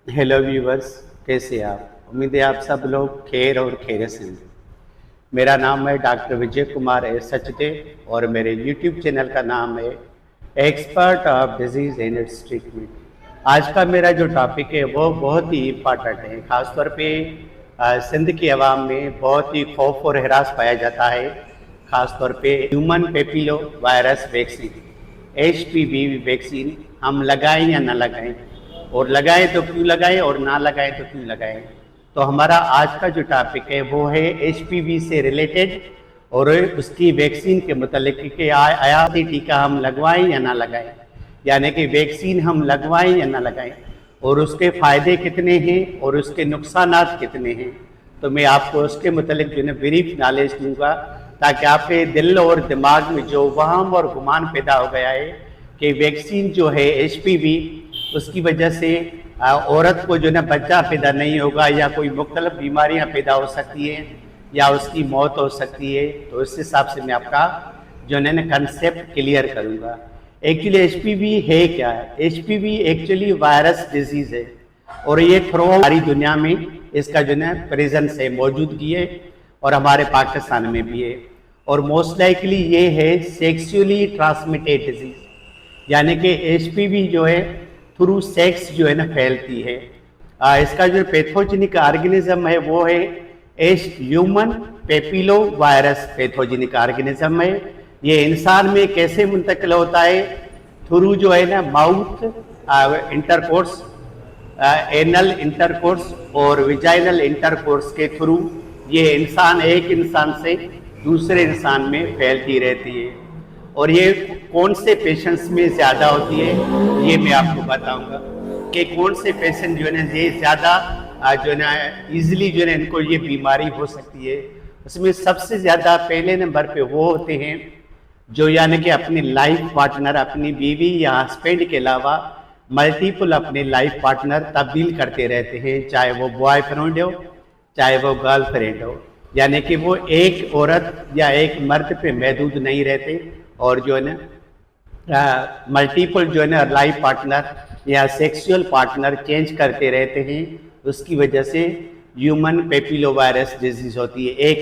Hello viewers, कैसे हैं आप? उम्मीद है आप सब लोग खैर और खैरियत से हैं। मेरा नाम है डॉक्टर विजय कुमार एस सचदेव और मेरे यूट्यूब चैनल का नाम है expert of disease and it's treatment. आज का मेरा जो टॉपिक है वो बहुत ही इम्पॉर्टेंट है। ख़ासतौर पे सिंध की आवाम में बहुत ही खौफ और हरास पाया जाता है। ख़ासतौर पे human papilloma virus vaccine HPV vaccine हम लगाएं या ना लगाएं, और लगाएं तो क्यों लगाएं और ना लगाएं तो क्यों लगाएं। तो हमारा आज का जो टॉपिक है वो है HPV से रिलेटेड और उसकी वैक्सीन के मुतालिक कि आया टीका हम लगवाएं या ना लगाएं, यानी कि वैक्सीन हम लगवाएं या ना लगाएं, और उसके फ़ायदे कितने हैं और उसके नुकसानात कितने हैं। तो मैं आपको उसके मुतालिक जो है ब्रीफ नॉलेज दूंगा, ताकि आपके दिल और दिमाग में जो वहम और गुमान पैदा हो गया है कि वैक्सीन जो है HPV उसकी वजह से औरत को जो है बच्चा पैदा नहीं होगा या कोई मुख्तलिफ बीमारियां पैदा हो सकती हैं या उसकी मौत हो सकती है। तो इस हिसाब से मैं आपका जो है ना कंसेप्ट क्लियर करूंगा। एक्चुअली HPV है क्या है? HPV एक्चुअली वायरस डिजीज़ है और ये थ्रू सारी दुनिया में इसका जो है प्रेजेंस है, मौजूदगी है, और हमारे पाकिस्तान में भी है। और मोस्ट लाइकली ये है सेक्सुअली ट्रांसमिटेड डिजीज़, यानी कि HPV जो है थ्रू सेक्स जो है ना फैलती है। इसका जो पैथोजेनिक ऑर्गेनिज्म है वो है human papilloma virus pathogenic organism है। ये इंसान में कैसे मुंतकिल होता है? थ्रू जो है ना माउथ इंटरकोर्स, एनल इंटरकोर्स और विजाइनल इंटरकोर्स के थ्रू ये एक इंसान से दूसरे इंसान में फैलती रहती है। और ये कौन से पेशेंट्स में ज़्यादा होती है ये मैं आपको बताऊंगा कि कौन से पेशेंट जो है ना ये ज़्यादा जो है ना ईजिली जो है इनको ये बीमारी हो सकती है। उसमें सबसे ज़्यादा पहले नंबर पे वो होते हैं जो यानी कि अपनी लाइफ पार्टनर, अपनी बीवी या हस्बैंड के अलावा मल्टीपल अपने लाइफ पार्टनर तब्दील करते रहते हैं, चाहे वो बॉयफ्रेंड हो चाहे वो गर्लफ्रेंड हो, यानी कि वो एक औरत या एक मर्द पे महदूद नहीं रहते और जो है ना मल्टीपल जो है ना लाइफ पार्टनर या सेक्सुअल पार्टनर चेंज करते रहते हैं। उसकी वजह से ह्यूमन पेपिलो वायरस डिजीज होती है एक।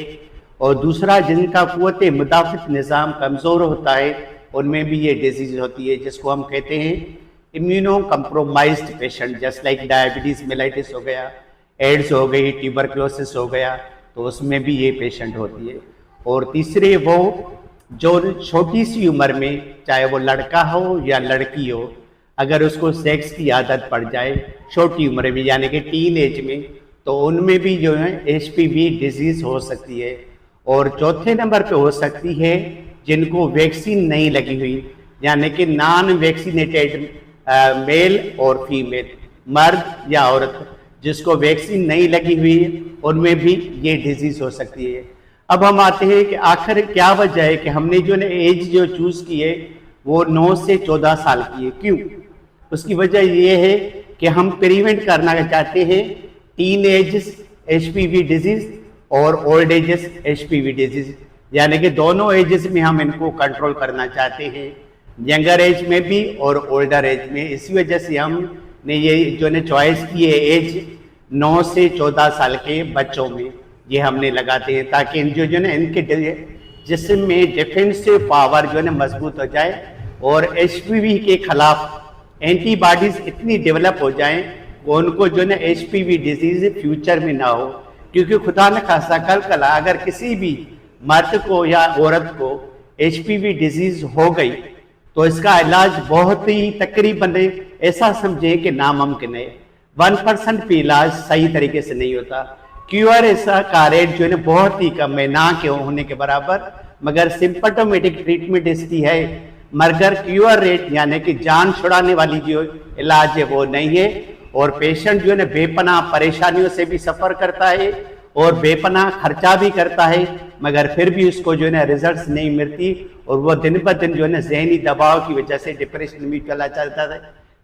और दूसरा, जिनका क़ुव्वत मुदाफ़ित निज़ाम कमज़ोर होता है उनमें भी ये डिजीज होती है, जिसको हम कहते हैं immuno compromised patient, just like diabetes mellitus हो गया, एड्स हो गई, ट्यूबरक्लोसिस हो गया, तो उसमें भी ये पेशेंट होती है। और तीसरे वो जो छोटी सी उम्र में, चाहे वो लड़का हो या लड़की हो, अगर उसको सेक्स की आदत पड़ जाए छोटी उम्र में यानी कि टीन एज में, तो उनमें भी जो है HPV डिजीज़ हो सकती है। और चौथे नंबर पे हो सकती है जिनको वैक्सीन नहीं लगी हुई, यानी कि नॉन वैक्सीनेटेड मेल और फीमेल, मर्द या औरत जिसको वैक्सीन नहीं लगी हुई है, उनमें भी ये डिजीज़ हो सकती है। अब हम आते हैं कि आखिर क्या वजह है कि हमने जो है एज जो चूज़ की है वो 9 से 14 साल की है। क्यों? उसकी वजह ये है कि हम प्रिवेंट करना चाहते हैं टीन एज HPV डिजीज़ और ओल्ड एजेस HPV डिजीज़, यानी कि दोनों एजेस में हम इनको कंट्रोल करना चाहते हैं, यंगर एज में भी और ओल्डर एज में। इसी वजह से हमने ये जो है चॉइस की है एज 9 से 14 साल के बच्चों में ये हमने लगाते हैं, ताकि जो है ना इनके जिस्म में डिफेंसिव पावर जो है ना मजबूत हो जाए और HPV के खिलाफ एंटीबॉडीज़ इतनी डेवलप हो जाएं वो उनको जो है ना HPV डिजीज़ फ्यूचर में ना हो। क्योंकि खुदा न खासा कल अगर किसी भी मर्द को या औरत को HPV डिजीज़ हो गई तो इसका इलाज बहुत ही तकरीबन ऐसा समझें कि नामुमकिन है। 1% भी इलाज सही तरीके से नहीं होता। क्यूआर ऐसा का रेट जो है ना बहुत ही कम है, ना के होने के बराबर, मगर सिम्पटोमेटिक ट्रीटमेंट इसकी है, मगर क्यूआर रेट यानी कि जान छुड़ाने वाली जो इलाज है वो नहीं है। और पेशेंट जो है ना बेपनाह परेशानियों से भी सफ़र करता है और बेपनाह खर्चा भी करता है, मगर फिर भी उसको जो है ना रिजल्ट नहीं मिलती और वो दिन ब दिन जो है ना जहनी दबाव की वजह से डिप्रेशन में चला जाता है,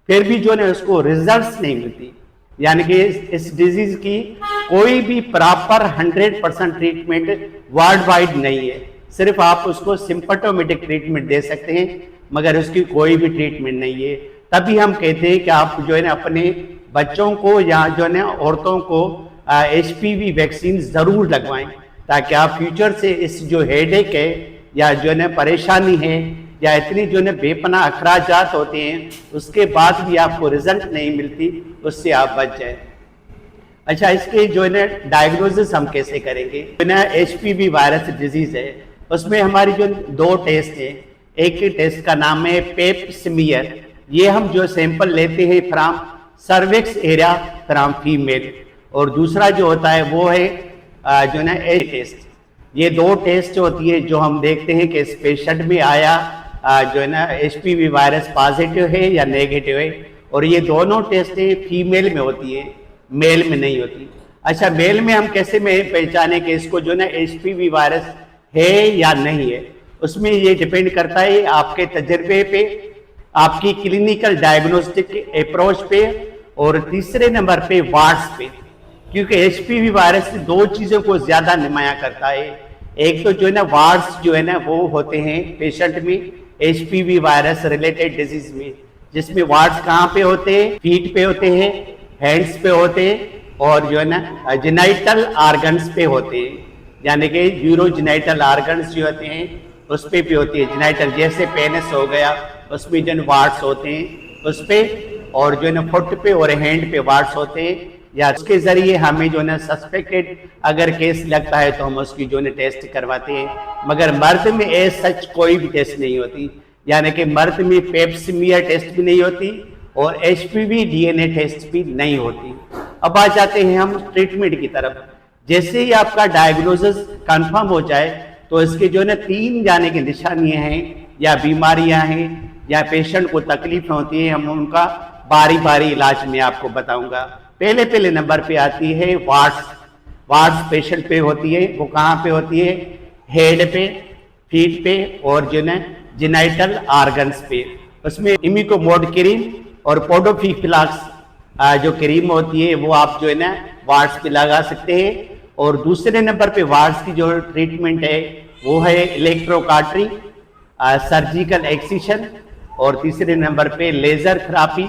फिर भी जो है ना उसको रिजल्ट नहीं मिलती। यानी कि इस डिजीज़ की कोई भी प्रॉपर 100% ट्रीटमेंट वर्ल्ड वाइड नहीं है। सिर्फ आप उसको सिम्पटोमेटिक ट्रीटमेंट दे सकते हैं, मगर उसकी कोई भी ट्रीटमेंट नहीं है। तभी हम कहते हैं कि आप जो है ना अपने बच्चों को या जो है ना औरतों को HPV वैक्सीन ज़रूर लगवाएं, ताकि आप फ्यूचर से इस जो हेडेक है या जो है ना परेशानी है या इतनी जो है ना बेपनाह अखराजात होते हैं उसके बाद भी आपको रिजल्ट नहीं मिलती, उससे आप बच जाएं। अच्छा, इसके जो है ना डायग्नोसिस हम कैसे करेंगे? जो ना HPV वायरस डिजीज है उसमें हमारी जो 2 टेस्ट है। एक टेस्ट का नाम है पेप स्मीयर, ये हम जो सैंपल लेते हैं from cervix area from female, और दूसरा जो होता है वो है जो ना एज टेस्ट। ये 2 टेस्ट होती है जो हम देखते हैं कि इस पेशेंट में आया जो है ना HPV वायरस पॉजिटिव है या नेगेटिव है, और ये दोनों टेस्ट फीमेल में होती है, मेल में नहीं होती। अच्छा, मेल में हम कैसे में पहचाने कि इसको जो ना HPV वायरस है या नहीं है? उसमें ये डिपेंड करता है आपके तजर्बे पे, आपकी क्लिनिकल डायग्नोस्टिक अप्रोच पे, और तीसरे नंबर पे वार्ड्स पे। क्योंकि HPV वायरस 2 चीज़ों को ज़्यादा नुमाया करता है। एक तो जो है ना वार्ड्स जो है ना वो होते हैं पेशेंट में HPV वायरस रिलेटेड डिजीज में, जिसमें वार्ड्स कहाँ पे होते हैं? फीट पे होते हैं, हैंड्स पे होते हैं, और जो है ना जेनाइटल आर्गन्स पे होते हैं, यानी कि यूरोजेनाइटल आर्गन्स जो होते हैं उस पे भी होती है। जेनाइटल जैसे पेनिस हो गया उसमें जो वार्ड्स होते हैं उस पे, और जो है ना फुट पे और हैंड पे वार्ड्स होते हैं, या उसके जरिए हमें जो है ना सस्पेक्टेड अगर केस लगता है तो हम उसकी जो है टेस्ट करवाते हैं। मगर मर्द में एज सच कोई भी टेस्ट नहीं होती, यानी कि मर्द में पेप स्मीयर टेस्ट भी नहीं होती और HPV DNA टेस्ट भी नहीं होती। अब आ जाते हैं हम ट्रीटमेंट की तरफ। जैसे ही आपका डायग्नोसिस कंफर्म हो जाए तो इसके जो है ना 3 जाने की निशानियां हैं या बीमारियां हैं या पेशेंट को तकलीफ होती है, हम उनका बारी बारी इलाज में आपको बताऊंगा। पहले नंबर पे आती है वार्ड्स पेशेंट पे होती है। वो कहाँ पे होती है? हेड पे, फीट पे, और जो है जेनाइटल आर्गन्स पे। उसमें इमिकोमोड क्रीम और पोडोफिलाक्स जो क्रीम होती है वो आप जो है ना वार्ड्स पे लगा सकते हैं। और दूसरे नंबर पे वार्ड्स की जो ट्रीटमेंट है वो है इलेक्ट्रोकार्टरी, सर्जिकल एक्सिशन, और तीसरे नंबर पे लेजर थेरापी,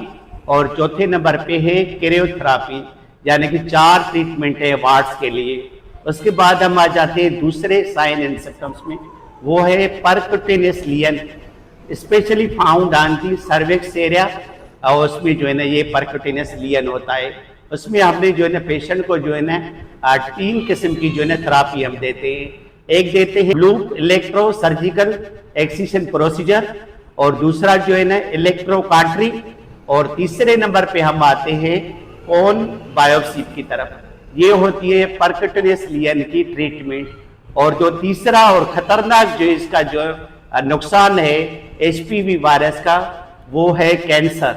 और चौथे नंबर पे है क्रियोथेरापी। यानी कि 4 ट्रीटमेंट है वार्ड्स के लिए। उसके बाद हम आ जाते हैं दूसरे साइन एंड सिम्टम्स में, वो है percutaneous lesion, specially found on the cervix area, और उसमें जो है ना ये परक्यूटेनियस लीजन होता है। उसमें हमने जो है ना पेशेंट को जो है ना 3 किस्म की जो है ना थेरापी हम देते हैं। एक देते हैं loop electro surgical excision procedure, और दूसरा जो है ना इलेक्ट्रोकार्टरी, और तीसरे नंबर पे हम आते हैं कोन बायोप्सी की तरफ। ये होती है परक्यूटेनियस लीजन की ट्रीटमेंट। और जो तीसरा और खतरनाक जो इसका जो नुकसान है HPV वायरस का, वो है कैंसर।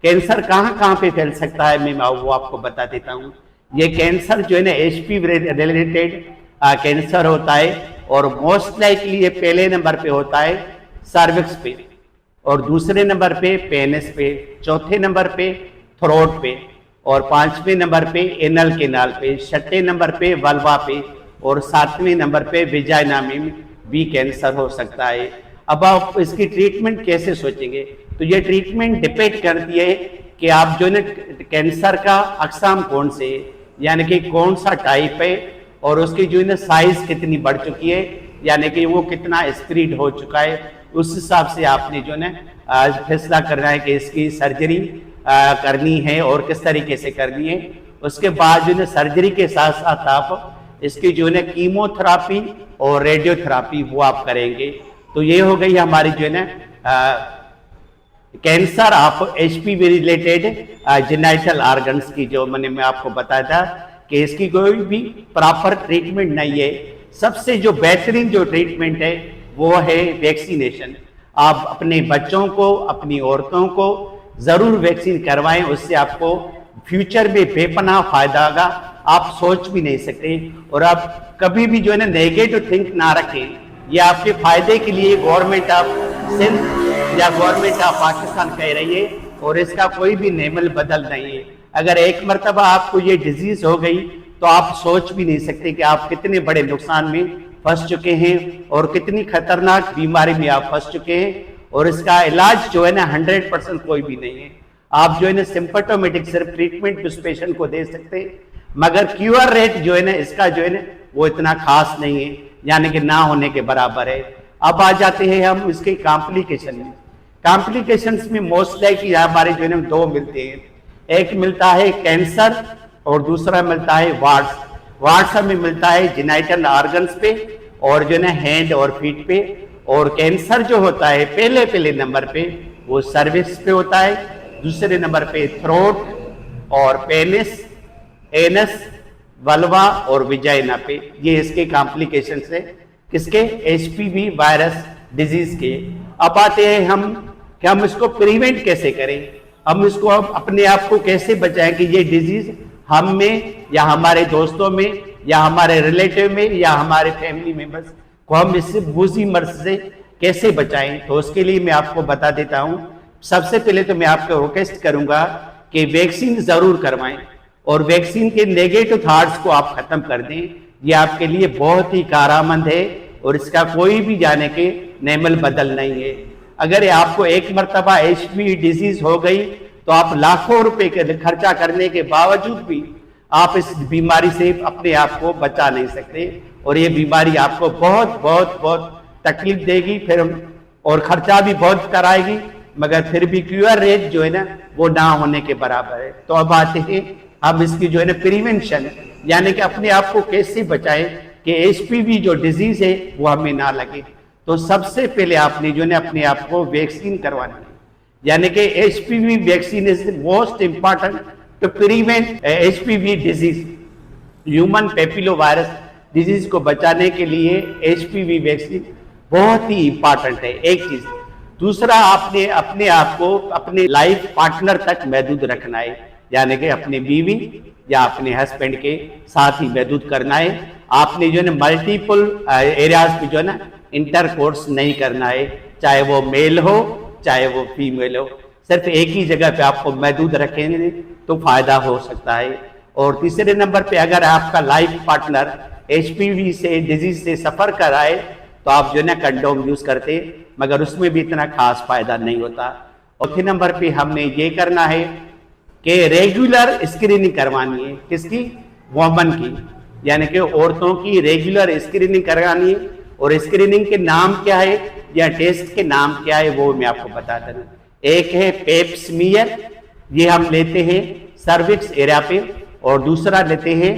कैंसर कहाँ कहाँ पे फैल सकता है मैं वो आपको बता देता हूँ। ये कैंसर जो है ना HPV रिलेटेड कैंसर होता है, और मोस्ट लाइकली ये पहले नंबर पे होता है सर्विक्स पे, और दूसरे नंबर पे पेनिस पे, चौथे नंबर पे थ्रोट पे, और 5वें नंबर पे एनल केनाल पे, 6ठे नंबर पे वल्वा पे, और 7वें नंबर पे विजाइना में भी कैंसर हो सकता है। अब आप इसकी ट्रीटमेंट कैसे सोचेंगे? तो ये ट्रीटमेंट डिपेंड करती है कि आप जो है कैंसर का अक़साम कौन से, यानी कि कौन सा टाइप है, और उसकी जो है ना साइज कितनी बढ़ चुकी है, यानी कि वो कितना स्प्रेड हो चुका है। उस हिसाब से आपने जो है ना फैसला करना है कि इसकी सर्जरी करनी है और किस तरीके से करनी है। उसके बाद जो है सर्जरी के साथ साथ आप इसकी जो है ना कीमोथेरापी और रेडियोथेरापी वो आप करेंगे। तो ये हो गई हमारी जो है ना cancer of HPV related genital organs की, जो मैं आपको बताया था कि इसकी कोई भी प्रॉपर ट्रीटमेंट नहीं है। सबसे जो बेहतरीन जो ट्रीटमेंट है वो है वैक्सीनेशन। आप अपने बच्चों को, अपनी औरतों को जरूर वैक्सीन करवाएं, उससे आपको फ्यूचर में बेपनाह फायदा होगा, आप सोच भी नहीं सकते। और आप कभी भी जो है ना नेगेटिव थिंक ना रखें। ये आपके फायदे के लिए गवर्नमेंट ऑफ सिंध या गवर्नमेंट ऑफ पाकिस्तान कह रही है, और इसका कोई भी नेमल बदल नहीं है। अगर एक मरतबा आपको ये डिजीज हो गई तो आप सोच भी नहीं सकते कि आप कितने बड़े नुकसान में फंस चुके हैं और कितनी खतरनाक बीमारी में आप फंस चुके हैं। और इसका इलाज जो है ना 100% कोई भी नहीं है। आप जो है ना सिम्पटोमेटिक सिर्फ ट्रीटमेंट उस पेशेंट को दे सकते हैं, मगर क्यूर रेट जो है ना इसका जो है ना वो इतना खास नहीं है, यानी कि ना होने के बराबर है। अब आ जाते हैं हम इसके कॉम्प्लिकेशन में। कॉम्प्लिकेशंस में मोस्ट लाइक हमारे जो है ना दो मिलते हैं, एक मिलता है कैंसर और दूसरा मिलता है वार्ड्स। वार्ड्स हमें मिलता है जेनिटल ऑर्गन्स पे और जो है ना हैंड और फीट पे, और कैंसर जो होता है पहले नंबर पे वो सर्विक्स पे होता है, दूसरे नंबर पे थ्रोट और पेनिस, एनस, वल्वा और विजाइना पे। ये इसके कॉम्प्लिकेशंस है, किसके? एचपीवी वायरस डिजीज के। अब आते हैं हम कि हम इसको प्रिवेंट कैसे करें, हम इसको अपने आप को कैसे बचाएं कि ये डिजीज हम में या हमारे दोस्तों में या हमारे रिलेटिव में या हमारे फैमिली मेंबर्स को हम इससे बुरी मर्ज से कैसे बचाएं। तो उसके लिए मैं आपको बता देता हूं। सबसे पहले तो मैं आपको रिक्वेस्ट करूंगा कि वैक्सीन जरूर करवाएं और वैक्सीन के नेगेटिव थॉट्स को आप खत्म कर दें। ये आपके लिए बहुत ही कारआमद है और इसका कोई भी जाने के नेमल बदल नहीं है। अगर आपको एक मरतबा एचपीवी डिजीज हो गई तो आप लाखों रुपए के खर्चा करने के बावजूद भी आप इस बीमारी से अपने आप को बचा नहीं सकते और ये बीमारी आपको बहुत बहुत बहुत तकलीफ देगी फिर, और खर्चा भी बहुत कराएगी, मगर फिर भी क्यूर रेट जो है ना वो ना होने के बराबर है। तो अब आते हैं हम इसकी जो है ना प्रिवेंशन, यानी कि अपने आप को कैसे बचाएं कि एचपीवी जो डिजीज है वो हमें ना लगे। तो सबसे पहले आपने जो है अपने आप को वैक्सीन करवानी है, यानी कि HPV vaccine is the most important to prevent HPV disease. Human papilloma virus disease को बचाने के लिए एचपीवी वैक्सीन बहुत ही इंपॉर्टेंट है, एक चीज। दूसरा, आपने अपने आप को अपने लाइफ पार्टनर तक महदूद रखना है, यानी कि अपने बीवी या अपने हस्बैंड के साथ ही महदूद करना है। आपने जो है ना मल्टीपल एरियाज पे जो है ना इंटरकोर्स नहीं करना है, चाहे वो मेल हो चाहे वो फीमेल हो, सिर्फ एक ही जगह पे आपको महदूद रखेंगे तो फायदा हो सकता है। और तीसरे नंबर पे अगर आपका लाइफ पार्टनर एचपीवी से डिजीज से सफर कर रहा है तो आप जो है ना कंडोम यूज करते, मगर उसमें भी इतना खास फायदा नहीं होता। और चौथे नंबर पे हमने ये करना है कि रेगुलर स्क्रीनिंग करवानी है, किसकी? वोमन की, यानी कि औरतों की रेगुलर स्क्रीनिंग करवानी है। और स्क्रीनिंग के नाम क्या है या टेस्ट के नाम क्या है वो मैं आपको बता देना। एक है पेप स्मीयर, ये हम लेते हैं सर्विक्स एरिया पे, और दूसरा लेते हैं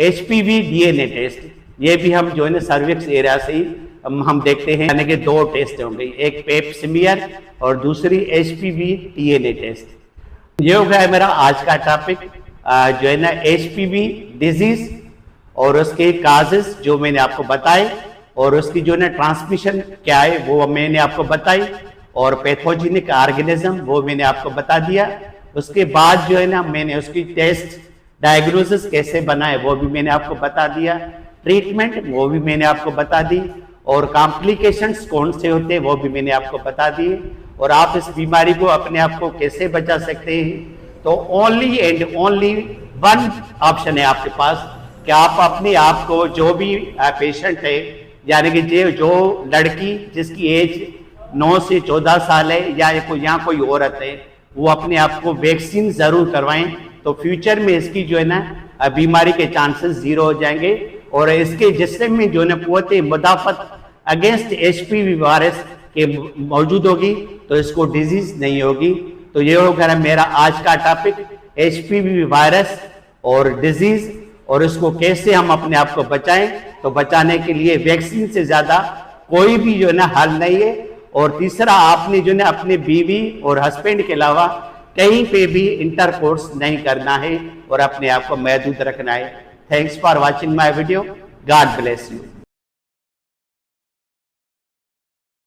एचपीवी डीएनए टेस्ट, ये भी हम जो है ना सर्विक्स एरिया से ही हम देखते हैं, यानी कि दो टेस्ट होंगे, एक पेप स्मीयर और दूसरी एचपीवी डीएनए टेस्ट। ये हो गया है मेरा आज का टॉपिक जो है ना एचपीवी डिजीज और उसके काजेस जो मैंने आपको बताए, और उसकी जो है ना ट्रांसमिशन क्या है वो मैंने आपको बताई, और पैथोजेनिक ऑर्गेनिज्म वो मैंने आपको बता दिया। उसके बाद जो है ना मैंने उसकी टेस्ट डायग्नोसिस कैसे बनाए वो भी मैंने आपको बता दिया, ट्रीटमेंट वो भी मैंने आपको बता दी, और कॉम्प्लिकेशंस कौन से होते हैं वो भी मैंने आपको बता दिए, और आप इस बीमारी को अपने आप को कैसे बचा सकते हैं। तो only and only one option है आपके पास कि आप अपने आप को, जो भी पेशेंट है, यानी कि जो लड़की जिसकी एज 9 से 14 साल है या कोई औरत है, वो अपने आप को वैक्सीन जरूर करवाएं। तो फ्यूचर में इसकी जो है ना बीमारी के चांसेस 0 हो जाएंगे, और इसके जिस्म में जो है ना कुव्वत मुदाफत अगेंस्ट एचपीवी वायरस के मौजूद होगी, तो इसको डिजीज नहीं होगी। तो ये होगा मेरा आज का टॉपिक, एचपीवी वायरस और डिजीज, और इसको कैसे हम अपने आप को बचाएं। तो बचाने के लिए वैक्सीन से ज्यादा कोई भी जो है ना हल नहीं है। और तीसरा, आपने जो है ना अपने बीवी और हस्बैंड के अलावा कहीं पे भी इंटरकोर्स नहीं करना है और अपने आप को महदूद रखना है। Thanks for watching my video, God bless you.